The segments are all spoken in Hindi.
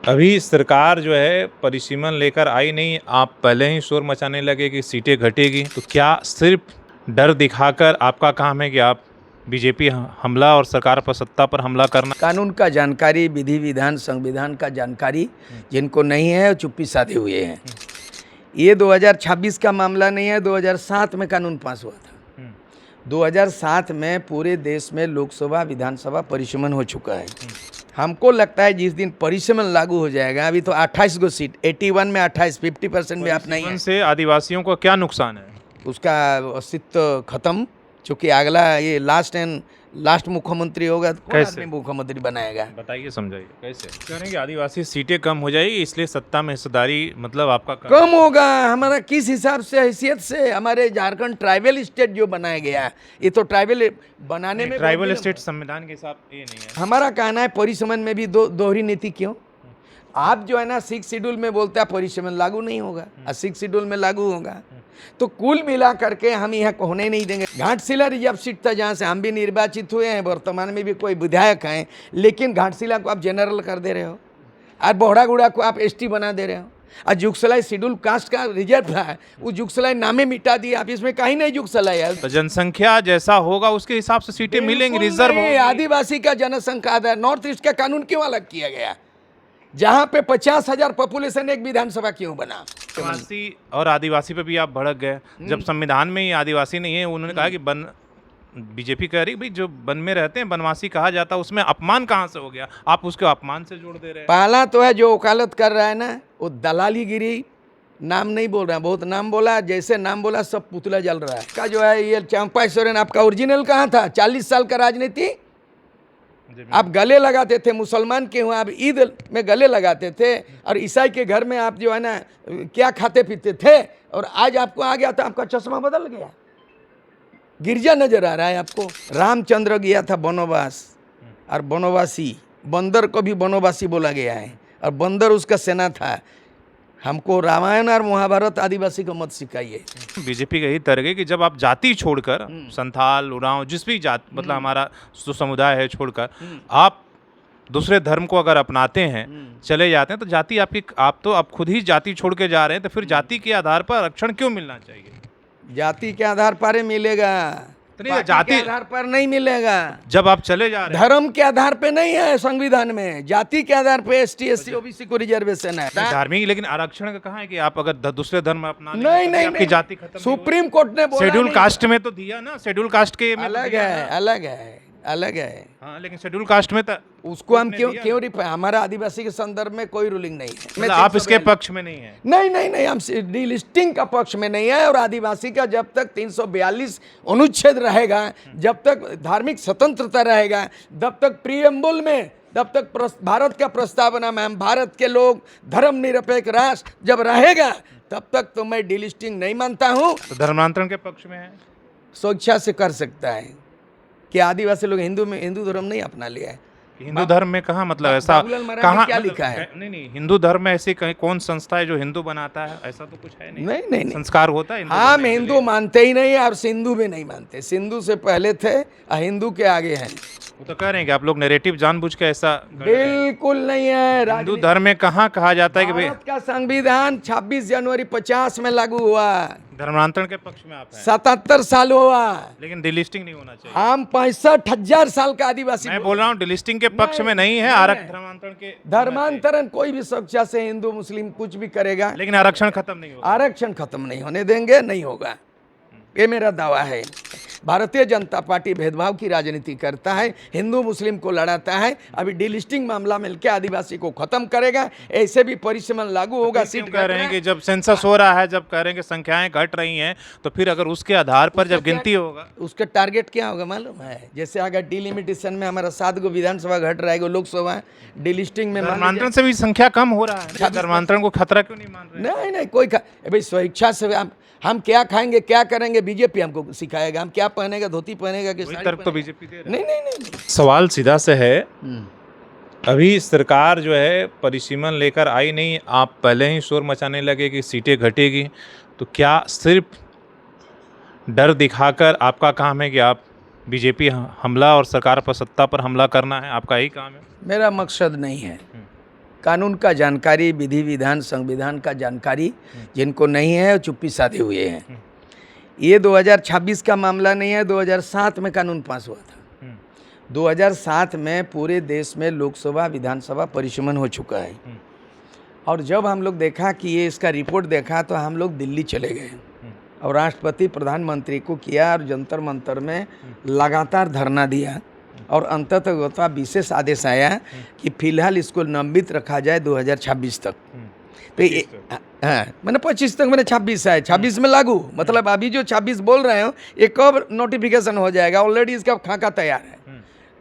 अभी सरकार जो है परिसीमन लेकर आई नहीं, आप पहले ही शोर मचाने लगे कि सीटें घटेगी। तो क्या सिर्फ डर दिखाकर आपका काम है कि आप बीजेपी हमला और सरकार पर सत्ता पर हमला करना? कानून का जानकारी, विधि विधान, संविधान का जानकारी जिनको नहीं है वो चुप्पी साधे हुए हैं। ये 2026 का मामला नहीं है, 2007 में कानून पास हुआ था। 2007 में पूरे देश में लोकसभा विधानसभा परिसीमन हो चुका है। हमको लगता है जिस दिन परिसीमन लागू हो जाएगा, अभी तो 28 गो सीट, 81 में 28, 50% में आप नहीं है। से आदिवासियों को क्या नुकसान है? उसका अस्तित्व खत्म, चूँकि अगला ये लास्ट मुख्यमंत्री होगा तो कौन आदमी मुख्यमंत्री बनाएगा? बताइए, समझाइए कैसे। कह रहे हैं कि आदिवासी सीटें कम हो जाएगी, इसलिए सत्ता में हिस्सेदारी मतलब आपका कम होगा। हमारा किस हिसाब से, हैसियत से? हमारे झारखंड ट्राइबल स्टेट जो बनाया गया, ये तो ट्राइबल बनाने में ट्राइबल स्टेट संविधान के हिसाब ये नहीं है। हमारा कहना है परिसीमन में भी दोहरी नीति क्यों? आप जो है ना 6 शेड्यूल में बोलते हैं परिसीमन लागू नहीं होगा और 6 शेड्यूल में लागू होगा, तो कुल मिला करके हम यहाँ होने नहीं देंगे। घाटशिला रिजर्व सीट था जहाँ से हम भी निर्वाचित हुए हैं, वर्तमान में भी कोई विधायक हैं, लेकिन घाटशिला को आप जनरल कर दे रहे हो और बोहड़ागुड़ा को आप एसटी बना दे रहे हो। और जुगसलाई शेड्यूल कास्ट का रिजर्व था, वो जुगसलाई नामे मिटा दिया। आप इसमें कहीं नहीं जुगसलाई है। तो जनसंख्या जैसा होगा उसके हिसाब से सीटें मिलेंगी, रिजर्व। आदिवासी का जनसंख्या आधार नॉर्थ ईस्ट का कानून क्यों अलग किया गया? जहाँ पे 50,000 पॉपुलेशन एक विधानसभा क्यों बना? आदिवासी और आदिवासी पे भी आप भड़क गए जब संविधान में ही आदिवासी नहीं है। उन्होंने कहा कि बीजेपी कह रही भाई जो वन में रहते हैं बनवासी कहा जाता है, उसमें अपमान कहाँ से हो गया? आप उसको अपमान से जोड़ दे रहे हैं। पहला तो है जो वकालत कर रहा है ना, वो दलालीगिरी, नाम नहीं बोल रहा है, बहुत नाम बोला, जैसे नाम बोला सब पुतला जल रहा है का जो है। ये चंपा सोरेन आपका ओरिजिनल कहाँ था? 40 साल का राजनीति आप गले लगाते थे, मुसलमान के हुआ आप ईद में गले लगाते थे, और ईसाई के घर में आप जो है ना क्या खाते पीते थे, और आज आपको आ गया तो आपका चश्मा बदल गया, गिरजा नजर आ रहा है आपको। रामचंद्र गया था वनवास, और वनवासी बंदर को भी वनवासी बोला गया है, और बंदर उसका सेना था। हमको रामायण और महाभारत आदिवासी को मत सिखाइए। बीजेपी का यही तर्क है कि जब आप जाति छोड़कर, संथाल, उरांव, जिस भी जात मतलब हमारा जो समुदाय है छोड़कर आप दूसरे धर्म को अगर अपनाते हैं, चले जाते हैं, तो जाति आपकी, आप तो आप खुद ही जाति छोड़ के जा रहे हैं, तो फिर जाति के आधार पर आरक्षण क्यों मिलना चाहिए? जाति के आधार पर मिलेगा, जाति के आधार पर नहीं मिलेगा। जब आप चले जा रहे हैं, धर्म के आधार पे नहीं है संविधान में, जाति के आधार पे ST SC OBC को रिजर्वेशन है। धार्मिक, लेकिन आरक्षण का कहाँ है कि आप अगर दूसरे धर्म अपना नहीं, जाति खत्म। सुप्रीम कोर्ट ने बोला शेड्यूल कास्ट में तो दिया ना, शेड्यूल कास्ट के अलग है। हाँ, लेकिन शेड्यूल कास्ट में तो उसको हम क्यों हमारा आदिवासी के संदर्भ में कोई रूलिंग नहीं है। मतलब आप इसके पक्ष में नहीं है? नहीं, हम डीलिस्टिंग का पक्ष में नहीं है। और आदिवासी का जब तक 342 अनुच्छेद रहेगा, जब तक धार्मिक स्वतंत्रता रहेगा, तब तक प्रीएम्बल में, तब तक भारत का प्रस्तावना में हम भारत के लोग धर्मनिरपेक्ष राष्ट्र जब रहेगा, तब तक तो मैं डीलिस्टिंग नहीं मानता हूँ। तो धर्मांतरण के पक्ष में है? स्वेच्छा से कर सकता है कि आदिवासी लोग हिंदू धर्म नहीं अपना लिया है। हिंदू धर्म में कहाँ, मतलब ऐसा कहाँ क्या लिखा है? नहीं, हिंदू धर्म में ऐसी कौन संस्था है जो हिंदू बनाता है? ऐसा तो कुछ है नहीं। संस्कार होता है। हम हिंदू मानते ही नहीं और सिंधु भी नहीं मानते। सिंधु से पहले थे और हिंदू के आगे हैं। वो तो कह रहे हैं कि आप लोग नैरेटिव जानबूझ के ऐसा। बिल्कुल नहीं है। हिंदू धर्म में कहाँ कहा जाता है कि भाई भारत का संविधान 26 जनवरी 50 में लागू हुआ। धर्मांतरण के पक्ष में आप हैं? 77 साल हुआ, लेकिन डिलिस्टिंग नहीं होना चाहिए। हम 65,000 साल का आदिवासी। मैं बोल रहा हूँ डिलिस्टिंग के पक्ष में नहीं है, धर्मांतरण के। धर्मांतरण कोई भी स्वेच्छा से हिंदू मुस्लिम कुछ भी करेगा, लेकिन आरक्षण खत्म नहीं होगा। आरक्षण खत्म नहीं होने देंगे, नहीं होगा, ये मेरा दावा है। भारतीय जनता पार्टी भेदभाव की राजनीति करता है, हिंदू मुस्लिम को लड़ाता है। अभी डीलिस्टिंग मामला मिलकर आदिवासी को खत्म करेगा, ऐसे भी परिसीमन लागू होगा। सीट कह रहे हैं कि जब सेंसस हो रहा है, जब कह रहे हैं कि संख्याएं घट रही हैं, तो फिर अगर उसके आधार पर जब गिनती होगा, उसका टारगेट क्या होगा मालूम है? जैसे अगर डिलिमिटेशन में हमारा 7 गो विधानसभा घट रहा है, लोकसभा, डिलिस्टिंग में धर्मांतरण से भी संख्या कम हो रहा है। धर्मांतरण को खतरा क्यों नहीं मान रहे? नहीं, कोई भाई स्वेच्छा से हम क्या खाएंगे, क्या करेंगे, बीजेपी हमको सिखाएगा। हम क्या पहनेगा, धोती पहनेगा कि साड़ी तर्क तो बीजेपी दे रही है। नहीं। सवाल सीधा से है, अभी सरकार जो है परिसीमन लेकर आई नहीं, आप पहले ही शोर मचाने लगे कि सीटें घटेगी। तो क्या सिर्फ डर दिखाकर आपका काम है कि आप बीजेपी हमला और सरकार पर सत्ता पर हमला करना है, आपका यही काम है? मेरा मकसद नहीं है। कानून का जानकारी, विधि विधान, संविधान का जानकारी जिनको नहीं है वो चुप्पी साधे हुए हैं। ये 2026 का मामला नहीं है, 2007 में कानून पास हुआ था। 2007 में पूरे देश में लोकसभा विधानसभा परिसमन हो चुका है। और जब हम लोग देखा कि ये इसका रिपोर्ट देखा तो हम लोग दिल्ली चले गए और राष्ट्रपति प्रधानमंत्री को किया और जंतर मंतर में लगातार धरना दिया और अंततः विशेष आदेश आया कि फिलहाल इसको लंबित रखा जाए 2026 तक। तो हाँ, मैंने 25 तक, मैंने 26 है, 26 में लागू, मतलब अभी जो 26 बोल रहे हो ये कब नोटिफिकेशन हो जाएगा, ऑलरेडी इसका खाका तैयार है।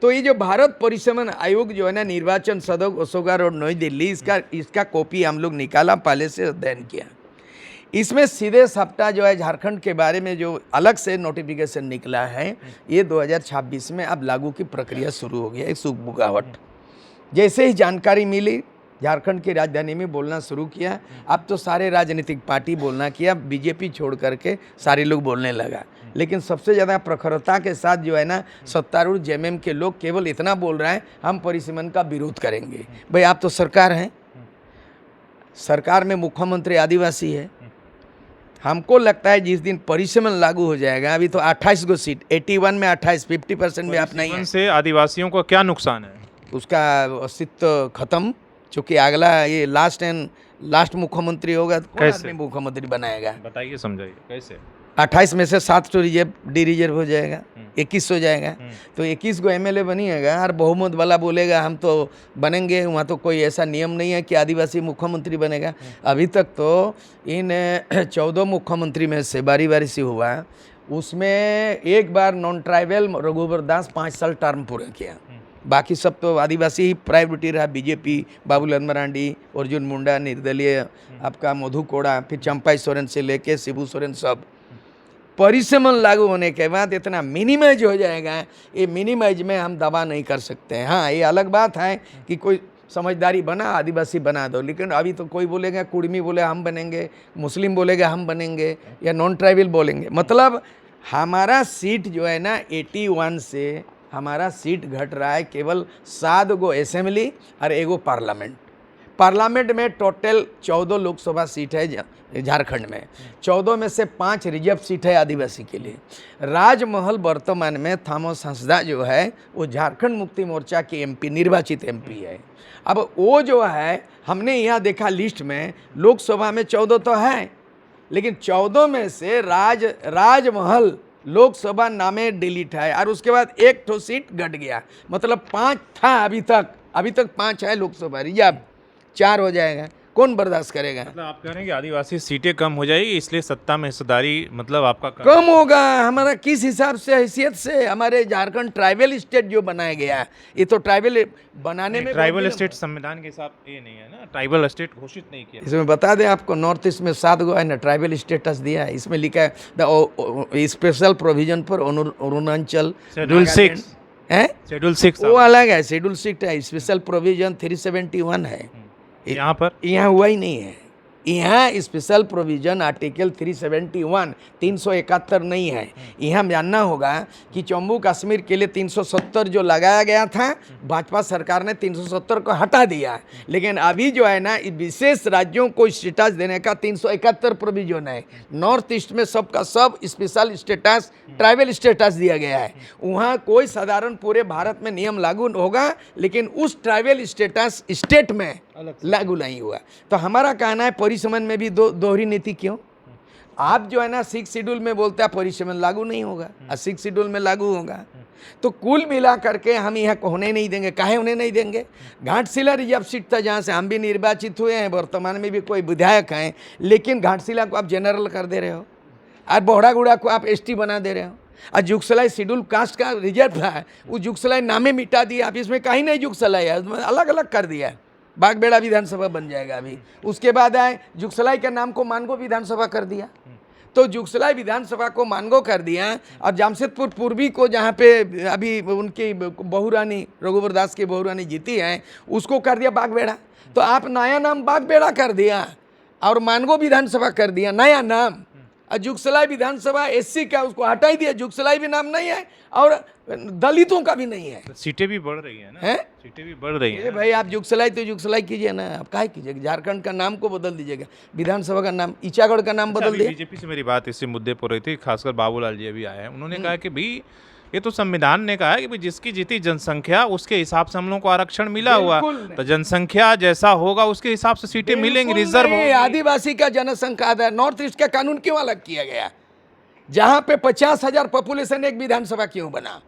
तो ये जो भारत परिसमन आयोग जो है ना, निर्वाचन सदक अशोका रोड नई दिल्ली, इसका कॉपी हम लोग निकाला, पहले से अध्ययन किया। इसमें सीधे सप्ताह जो है झारखंड के बारे में जो अलग से नोटिफिकेशन निकला है, ये 2026 में अब लागू की प्रक्रिया शुरू हो गई है। सुखबुगाहट जैसे ही जानकारी मिली, झारखंड की राजधानी में बोलना शुरू किया। अब तो सारे राजनीतिक पार्टी बोलना किया, बीजेपी छोड़ करके सारे लोग बोलने लगा। लेकिन सबसे ज़्यादा प्रखरता के साथ जो है ना, सत्तारूढ़ जेएमएम के लोग केवल इतना बोल रहे हैं, हम परिसीमन का विरोध करेंगे। भाई आप तो सरकार हैं, सरकार में मुख्यमंत्री आदिवासी है। हमको लगता है जिस दिन परिसीमन लागू हो जाएगा, अभी तो 28 गो सीट, 81 में 28, 50% में आप नहीं है, से आदिवासियों को क्या नुकसान है? उसका अस्तित्व खत्म। चूँकि अगला ये लास्ट मुख्यमंत्री होगा तो कौन आदमी मुख्यमंत्री बनाएगा? बताइए, समझाइए कैसे। 28 में से 7 तो रिजर्व हो जाएगा, 21 हो जाएगा, तो 21 को एमएलए बनिएगा और बहुमत वाला बोलेगा हम तो बनेंगे। वहाँ तो कोई ऐसा नियम नहीं है कि आदिवासी मुख्यमंत्री बनेगा। अभी तक तो इन 14 मुख्यमंत्री में से बारी बारी से हुआ, उसमें एक बार नॉन ट्राइबल रघुवर दास 5 साल टर्म पूरा किया, बाकी सब तो आदिवासी ही प्रायोरिटी रहा। बीजेपी, बाबूलाल मरांडी, अर्जुन मुंडा, निर्दलीय आपका मधु कोड़ा, फिर चंपाई सोरेन से लेके शिबू सोरेन, सब। परिसीमन लागू होने के बाद इतना मिनिमाइज हो जाएगा, ये मिनिमाइज में हम दवा नहीं कर सकते हैं। हाँ, ये अलग बात है कि कोई समझदारी बना, आदिवासी बना दो, लेकिन अभी तो कोई बोलेगा, कुर्मी बोले हम बनेंगे, मुस्लिम बोलेगा हम बनेंगे, या नॉन ट्राइबल बोलेंगे। मतलब हमारा सीट जो है ना 81 से हमारा सीट घट रहा है, केवल 7 गो असेंबली और 1 गो पार्लियामेंट में टोटल 14 लोकसभा सीट है झारखंड में। 14 में से 5 रिजर्व सीट है आदिवासी के लिए। राजमहल वर्तमान में थॉमस हंसदा जो है वो झारखंड मुक्ति मोर्चा के एमपी, निर्वाचित एमपी है। अब वो जो है, हमने यहाँ देखा लिस्ट में लोकसभा में 14 तो है, लेकिन 14 में से राजमहल लोकसभा नामे डिलीट है और उसके बाद 1 ठो सीट घट गया, मतलब 5 था अभी तक 5 है लोकसभा, रिजर्व 4 हो जाएगा। कौन बर्दाश्त करेगा? मतलब आप कह रहे हैं कि आदिवासी सीटें कम हो जाएगी, इसलिए सत्ता में हिस्सेदारी मतलब आपका कम होगा। हमारा किस हिसाब से, हैसियत से? हमारे झारखंड ट्राइबल स्टेट जो बनाया गया है, ये तो ट्राइबल बनाने में, ट्राइबल स्टेट संविधान के हिसाब ये नहीं है ना, ट्राइबल स्टेट घोषित नहीं किया। इसमें बता दें आपको, नॉर्थ ईस्ट में 7 गो है ना ट्राइबल स्टेटस दिया है। इसमें लिखा है the special provision for Arunachal, schedule 6 है, शेड्यूल 6 वो अलग है। शेड्यूल 6 है, स्पेशल प्रोविजन 371 है। यहाँ हुआ ही नहीं है। यहाँ स्पेशल प्रोविजन आर्टिकल 371 371 नहीं है। यहाँ जानना होगा कि जम्मू कश्मीर के लिए 370 जो लगाया गया था, भाजपा सरकार ने 370 को हटा दिया, लेकिन अभी जो है ना विशेष राज्यों को स्टेटस देने का 371 प्रोविजन है। नॉर्थ ईस्ट में सबका सब स्पेशल स्टेटस, ट्राइबल स्टेटस दिया गया है। वहाँ कोई साधारण पूरे भारत में नियम लागू होगा, लेकिन उस ट्राइबल स्टेटस स्टेट में लागू नहीं हुआ। तो हमारा कहना है परिसीमन में भी दोहरी नीति क्यों? आप जो है ना 6 शेड्यूल में बोलते हैं परिसीमन लागू नहीं होगा और 6 शेड्यूल में लागू होगा। तो कुल मिला करके हम यहाँ होने नहीं देंगे। काहे होने नहीं देंगे? घाटशिला रिजर्व सीट था, जहाँ से हम भी निर्वाचित हुए हैं, वर्तमान में भी कोई विधायक हैं, लेकिन घाटशिला को आप जनरल कर दे रहे हो और बोहड़ागुड़ा को आप एसटी बना दे रहे हो। और जुगसलाई शेड्यूल कास्ट का रिजर्व है, वो जुगसलाई नामे मिटा दिया। आप इसमें कहीं नहीं जुगसलाई है, अलग अलग कर दिया। बागबेड़ा विधानसभा बन जाएगा अभी, उसके बाद आए जुगसलाई के नाम को मानगो विधानसभा कर दिया। तो जुगसलाई विधानसभा को मानगो कर दिया और जमशेदपुर पूर्वी को, जहाँ पे अभी उनकी बहू रानी, रघुवर दास की बहू रानी जीती हैं, उसको कर दिया बागबेड़ा। तो आप नया नाम बागबेड़ा कर दिया और मानगो विधानसभा कर दिया, नया नाम। और जुगसलाई विधानसभा एससी का, उसको हटा ही दिया, जुगसलाई भी नाम नहीं है और दलितों का भी नहीं है। सीटें भी बढ़ रही है ना, हैं? सीटें भी बढ़ रही ये हैं। भाई आप जुगसलाई तो जुगसलाई कीजिए ना, आप काहे कीजिएगा, झारखंड का नाम को बदल दीजिएगा, विधानसभा का नाम ईचागढ़ का नाम बदल दिया। बीजेपी से मेरी बात इसी मुद्दे पर रही थी, खासकर बाबूलाल जी अभी आए हैं, उन्होंने कहा कि भाई ये तो संविधान ने कहा है कि भाई जिसकी जितनी जनसंख्या उसके हिसाब से हम लोगों को आरक्षण मिला हुआ, बिल्कुल तो जनसंख्या जैसा होगा उसके हिसाब से सीटें मिलेंगी, बिल्कुल रिजर्व नहीं, होगी। आदिवासी का जनसंख्या आधार, नॉर्थ ईस्ट का कानून क्यों अलग किया गया? जहां पे 50,000 पॉपुलेशन एक विधानसभा क्यों बना?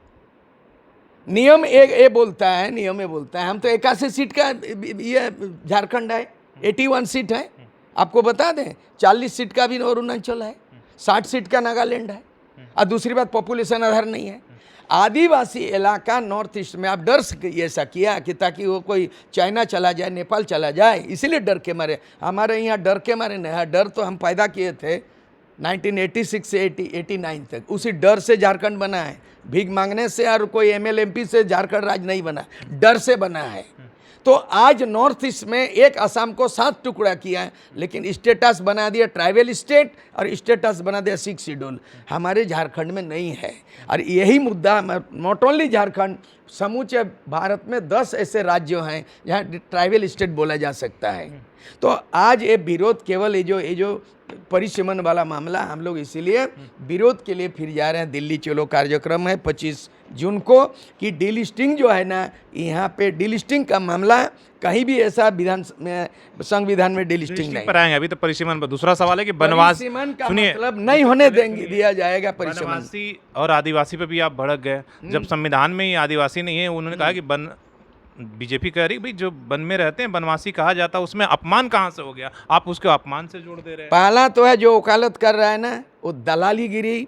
नियम एक ये बोलता है, नियम ये बोलता है, हम तो 81 सीट का ये झारखंड है, 81 सीट है, आपको बता दें 40 सीट का भी अरुणाचल है, 60 सीट का नागालैंड है, और दूसरी बात पॉपुलेशन आधार नहीं है। आदिवासी इलाका नॉर्थ ईस्ट में आप डर से ऐसा किया कि ताकि वो कोई चाइना चला जाए, नेपाल चला जाए, इसीलिए डर के मारे। हमारे यहाँ डर के मारे नहीं, डर तो हम पैदा किए थे 1986 से 89 तक, उसी डर से झारखंड बना है। भीख मांगने से और कोई एमएल एमपी से झारखंड राज्य नहीं बना, डर से बना है। तो आज नॉर्थ ईस्ट में एक असम को 7 टुकड़ा किया है, लेकिन स्टेटस बना दिया ट्राइबल स्टेट और स्टेटस बना दिया 6 शेड्यूल, हमारे झारखंड में नहीं है। और यही मुद्दा नॉट ओनली झारखंड, समूचे भारत में 10 ऐसे राज्य हैं जहाँ ट्राइबल स्टेट बोला जा सकता है। तो आज ये विरोध केवल ये जो परिसीमन वाला मामला, हम लोग इसीलिए विरोध के लिए फिर जा रहे हैं। दिल्ली चलो कार्यक्रम है 25 जून को, कि डिलिस्टिंग जो है ना, यहाँ पे डिलिस्टिंग का मामला कहीं भी ऐसा संविधान में डिलिस्टिंग नहीं पर आएंगे। अभी तो परिसीमन पर दूसरा सवाल है कि बनवासी, परिसीमन का सुनिए, मतलब नहीं होने देंगे, दिया जाएगा परिसीमन। बनवासी और आदिवासी पे भी आप भड़क गए, जब संविधान में ही आदिवासी नहीं है। उन्होंने कहा कि बीजेपी कह रही भाई जो वन में रहते हैं बनवासी कहा जाता है, उसमें अपमान कहाँ से हो गया? आप उसको अपमान से जोड़ दे रहे हैं। पहला तो है जो वकालत कर रहा है ना, वो दलाली गिरी,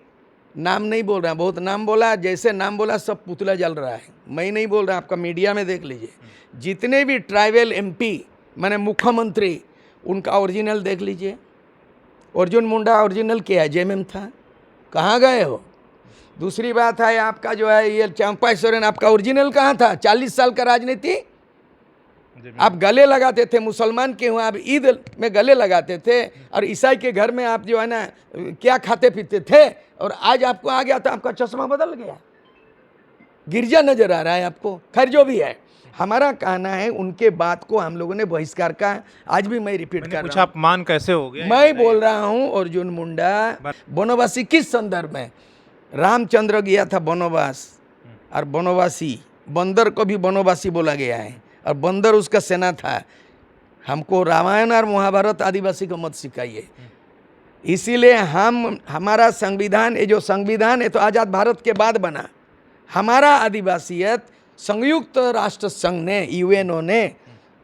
नाम नहीं बोल रहा, बहुत नाम बोला, जैसे नाम बोला सब पुतला जल रहा है। मैं नहीं बोल रहा, आपका मीडिया में देख लीजिए, जितने भी ट्राइबल एमपी माने मुख्यमंत्री, उनका ओरिजिनल देख लीजिए। अर्जुन मुंडा ओरिजिनल क्या है? जेएमएम था, कहाँ गए हो? दूसरी बात है आपका जो है ये चंपा सोरेन, आपका ओरिजिनल कहाँ था? 40 साल का राजनीति आप गले लगाते थे, मुसलमान के हुआ आप ईद में गले लगाते थे, और ईसाई के घर में आप जो है ना क्या खाते पीते थे, और आज आपको आ गया था, आपका चश्मा बदल गया, गिरजा नजर आ रहा है आपको। खैर जो भी है, हमारा कहना है उनके बात को हम लोगों ने बहिष्कार का, आज भी मैं रिपीट कर रहा हूँ। अपमान कैसे हो गया? मैं बोल रहा हूँ अर्जुन मुंडा बनवासी किस संदर्भ में? रामचंद्र गया था बनवास, और बनवासी बंदर को भी बनवासी बोला गया है, और बंदर उसका सेना था। हमको रामायण और महाभारत आदिवासी को मत सिखाइए। इसीलिए हमारा संविधान, ये जो संविधान है तो आज़ाद भारत के बाद बना। हमारा आदिवासियत संयुक्त राष्ट्र संघ ने, यूएनओ ने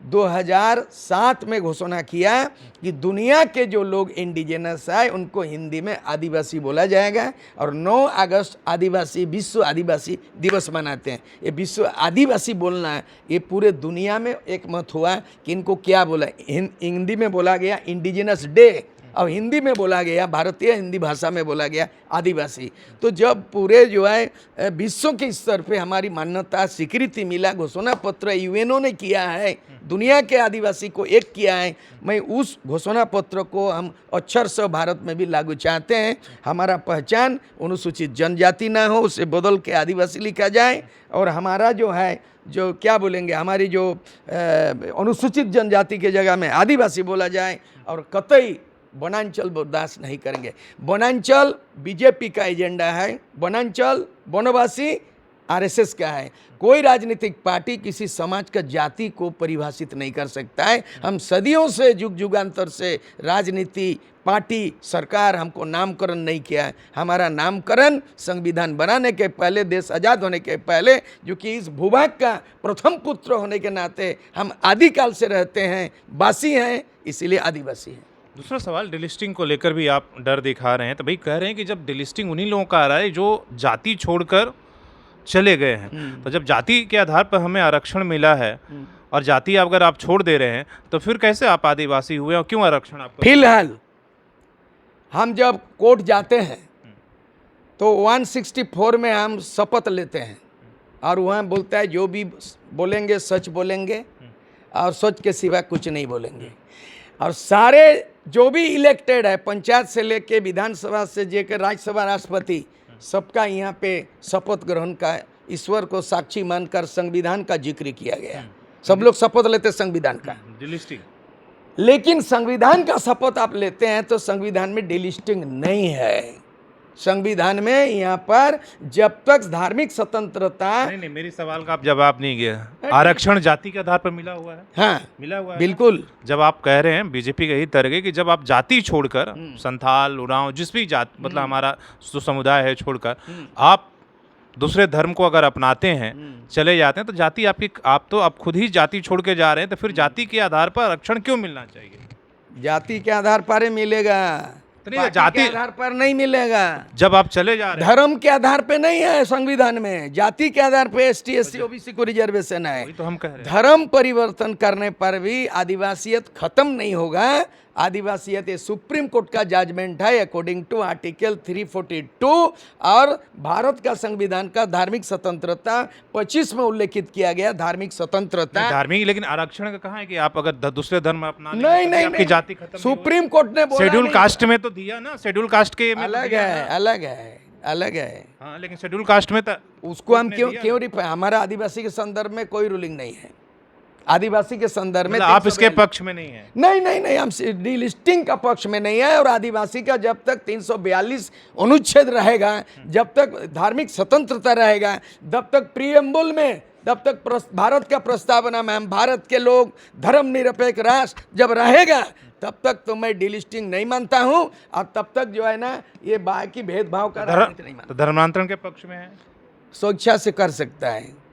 2007 में घोषणा किया कि दुनिया के जो लोग इंडिजिनस है उनको हिंदी में आदिवासी बोला जाएगा, और 9 अगस्त आदिवासी विश्व आदिवासी दिवस मनाते हैं। ये विश्व आदिवासी बोलना है, ये पूरे दुनिया में एक मत हुआ कि इनको क्या बोला। हिंदी में बोला गया इंडिजिनस डे, और हिंदी में बोला गया, भारतीय हिंदी भाषा में बोला गया आदिवासी। तो जब पूरे जो है विश्व के स्तर पे हमारी मान्यता स्वीकृति मिला, घोषणा पत्र यूएनओ ने किया है, दुनिया के आदिवासी को एक किया है, मैं उस घोषणा पत्र को हम अक्षर से भारत में भी लागू चाहते हैं। हमारा पहचान अनुसूचित जनजाति ना हो, उसे बदल के आदिवासी लिखा जाए, और हमारा जो है जो क्या बोलेंगे, हमारी जो अनुसूचित जनजाति के जगह में आदिवासी बोला जाए, और कतई वनांचल बर्दाश्त नहीं करेंगे। वनांचल बीजेपी का एजेंडा है, वनांचल वनवासी आरएसएस का है। कोई राजनीतिक पार्टी किसी समाज का जाति को परिभाषित नहीं कर सकता है। हम सदियों से जुग जुगांतर से राजनीति, पार्टी, सरकार हमको नामकरण नहीं किया है। हमारा नामकरण संविधान बनाने के पहले, देश आज़ाद होने के पहले, जो कि इस भूभाग का प्रथम पुत्र होने के नाते हम आदिकाल से रहते हैं, वासी हैं, इसीलिए आदिवासी हैं। दूसरा सवाल, डिलिस्टिंग को लेकर भी आप डर दिखा रहे हैं, तो भाई कह रहे हैं कि जब डिलिस्टिंग उन्हीं लोगों का आ रहा है जो जाति छोड़कर चले गए हैं, तो जब जाति के आधार पर हमें आरक्षण मिला है और जाति अगर आप छोड़ दे रहे हैं, तो फिर कैसे आप आदिवासी हुए और क्यों आरक्षण आपको? फिलहाल हम जब कोर्ट जाते हैं तो 164 में हम शपथ लेते हैं, और वहाँ बोलता है जो भी बोलेंगे सच बोलेंगे, और सच के सिवा कुछ नहीं बोलेंगे। और सारे जो भी इलेक्टेड है, पंचायत से लेके विधानसभा से लेकर राज्यसभा राष्ट्रपति, सबका यहाँ पे शपथ ग्रहण का ईश्वर को साक्षी मानकर संविधान का जिक्र किया गया। सब लोग शपथ लेते संविधान का, डिलिस्टिंग। लेकिन संविधान का शपथ आप लेते हैं तो संविधान में डिलिस्टिंग नहीं है। संविधान में यहाँ पर जब तक धार्मिक स्वतंत्रता, नहीं, मेरी सवाल का आप जवाब नहीं दिया। आरक्षण जाति के आधार पर मिला हुआ है? हाँ मिला हुआ है बिल्कुल। जब आप कह रहे हैं बीजेपी का यही तर्क है कि जब आप जाति छोड़कर, संथाल, उरांव, जिस भी जात मतलब हमारा जो समुदाय है छोड़कर आप दूसरे धर्म को अगर अपनाते हैं, चले जाते हैं, तो जाति आपकी, आप खुद ही जाति छोड़ के जा रहे हैं, तो फिर जाति के आधार पर आरक्षण क्यों मिलना चाहिए? जाति के आधार पर मिलेगा, जाति के आधार पर नहीं मिलेगा। जब आप चले जा रहे हैं, धर्म के आधार पे नहीं है संविधान में, जाति के आधार पे ST SC OBC को रिजर्वेशन है। वही तो हम कह रहे हैं। धर्म परिवर्तन करने पर भी आदिवासियत खत्म नहीं होगा। आदिवासियत ये सुप्रीम कोर्ट का जजमेंट है अकॉर्डिंग टू आर्टिकल 342, और भारत का संविधान का धार्मिक स्वतंत्रता 25 में उल्लेखित किया गया। धार्मिक स्वतंत्रता धार्मिक, लेकिन आरक्षण का कहाँ है कि आप अगर दूसरे धर्म में अपना नहीं, जाति खत्म। सुप्रीम कोर्ट ने बोला शेड्यूल कास्ट में तो दिया ना, शेड्यूल कास्ट के अलग है। हाँ, लेकिन शेड्यूल कास्ट में तो उसको हम क्यों हमारा आदिवासी के संदर्भ में कोई रूलिंग नहीं है। आदिवासी के संदर्भ में आप इसके पक्ष में नहीं है? नहीं, हम डिलिस्टिंग का पक्ष में नहीं है। और आदिवासी का जब तक 342 अनुच्छेद रहेगा, जब तक धार्मिक स्वतंत्रता रहेगा, तब तक प्रीएम्बल में, तब तक भारत का प्रस्तावना में हम भारत के लोग धर्मनिरपेक्ष राष्ट्र जब रहेगा, तब तक तो मैं डिलिस्टिंग नहीं मानता हूं। और तब तक जो है ना, ये बाकी भेदभाव का राजनीति नहीं मानता। धर्मांतरण के पक्ष में है? स्वेच्छा से कर सकता है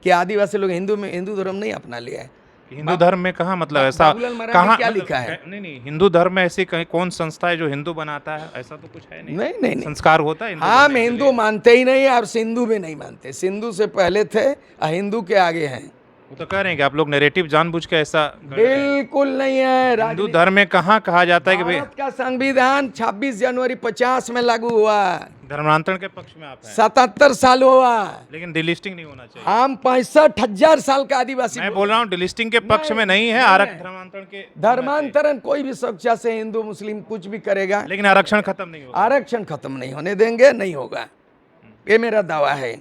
कि आदिवासी लोग हिंदू धर्म नहीं अपना लिया है। हिंदू धर्म में कहाँ, मतलब ऐसा कहाँ क्या लिखा है? नहीं, हिंदू धर्म में ऐसी कौन संस्था है जो हिंदू बनाता है? ऐसा तो कुछ है नहीं। संस्कार होता है। हम हिंदू मानते ही नहीं और सिंधु भी नहीं मानते। सिंधु से पहले थे, हिंदू के आगे हैं। वो तो कह रहे हैं कि आप लोग नैरेटिव जानबूझ के ऐसा। बिल्कुल नहीं है। हिंदू धर्म में कहाँ कहा जाता है कि भाई भारत का संविधान 26 जनवरी 50 में लागू हुआ। धर्मांतरण के पक्ष में आप हैं? 77 साल हुआ, लेकिन डिलिस्टिंग नहीं होना चाहिए। हम 65,000 साल का आदिवासी। मैं बोल रहा हूँ डिलिस्टिंग के पक्ष में नहीं है, धर्मांतरण के। धर्मांतरण कोई भी स्वेच्छा से हिंदू मुस्लिम कुछ भी करेगा, लेकिन आरक्षण खत्म नहीं होगा। आरक्षण खत्म नहीं होने देंगे, नहीं होगा, ये मेरा दावा है।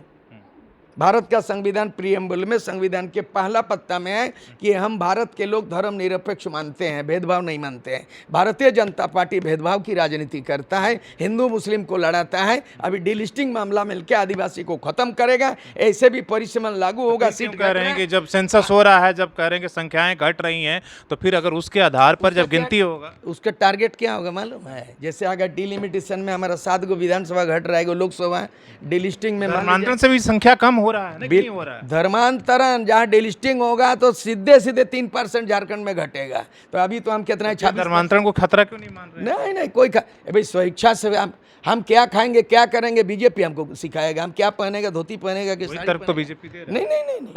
भारत का संविधान प्रीएम्बल में, संविधान के पहला पत्ता में है कि हम भारत के लोग धर्मनिरपेक्ष मानते हैं, भेदभाव नहीं मानते हैं। भारतीय जनता पार्टी भेदभाव की राजनीति करता है, हिंदू मुस्लिम को लड़ाता है। अभी डिलिस्टिंग मामला मिलकर आदिवासी को खत्म करेगा। ऐसे भी परिसीमन लागू होगा। सीट कह रहे हैं कि जब सेंसस हो रहा है, जब कह रहे हैं कि संख्याएं घट रही हैं, तो फिर अगर उसके आधार पर जब गिनती होगा, उसका टारगेट क्या होगा मालूम है? जैसे अगर डिलिमिटेशन में हमारा 7 गो विधानसभा घट रहा है, लोकसभा, डिलिस्टिंग में धर्मांतरण से भी संख्या कम हो रहा है, नहीं हो रहा है। धर्मांतरण जहाँ डिलिस्टिंग होगा तो सीधे 3% झारखंड में घटेगा। तो अभी तो हम कितना है, 26। धर्मांतरण को खतरा क्यों नहीं मान रहे? नहीं, कोई भाई स्वेच्छा से हम क्या खाएंगे, क्या करेंगे, बीजेपी हमको सिखाएगा। हम क्या पहनेगा, धोती पहनेगा कि साड़ी तर्क तो बीजेपी दे रहा है। नहीं।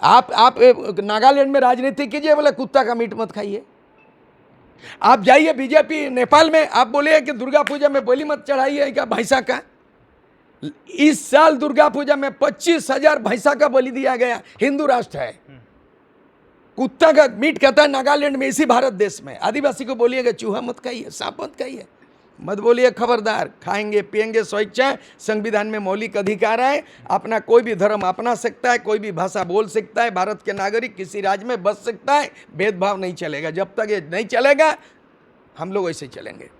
आप नागालैंड में राजनीति कीजिए, बोले कुत्ता का मीट मत खाइए। आप जाइए बीजेपी नेपाल में, आप बोलिए कि दुर्गा पूजा में बलि मत चढ़ाइए क्या भैंसा का। इस साल दुर्गा पूजा में 25,000 भैंसा का बलि दिया गया। हिंदू राष्ट्र है, कुत्ता का मीट खाता है नागालैंड में, इसी भारत देश में। आदिवासी को बोलिएगा चूहा मत खाइए, सांप मत खाइए, मत बोलिए खबरदार। खाएंगे पिएंगे स्वेच्छा, संविधान में मौलिक अधिकार है। अपना कोई भी धर्म अपना सकता है, कोई भी भाषा बोल सकता है, भारत के नागरिक किसी राज्य में बस सकता है। भेदभाव नहीं चलेगा। जब तक ये नहीं चलेगा, हम लोग ऐसे चलेंगे।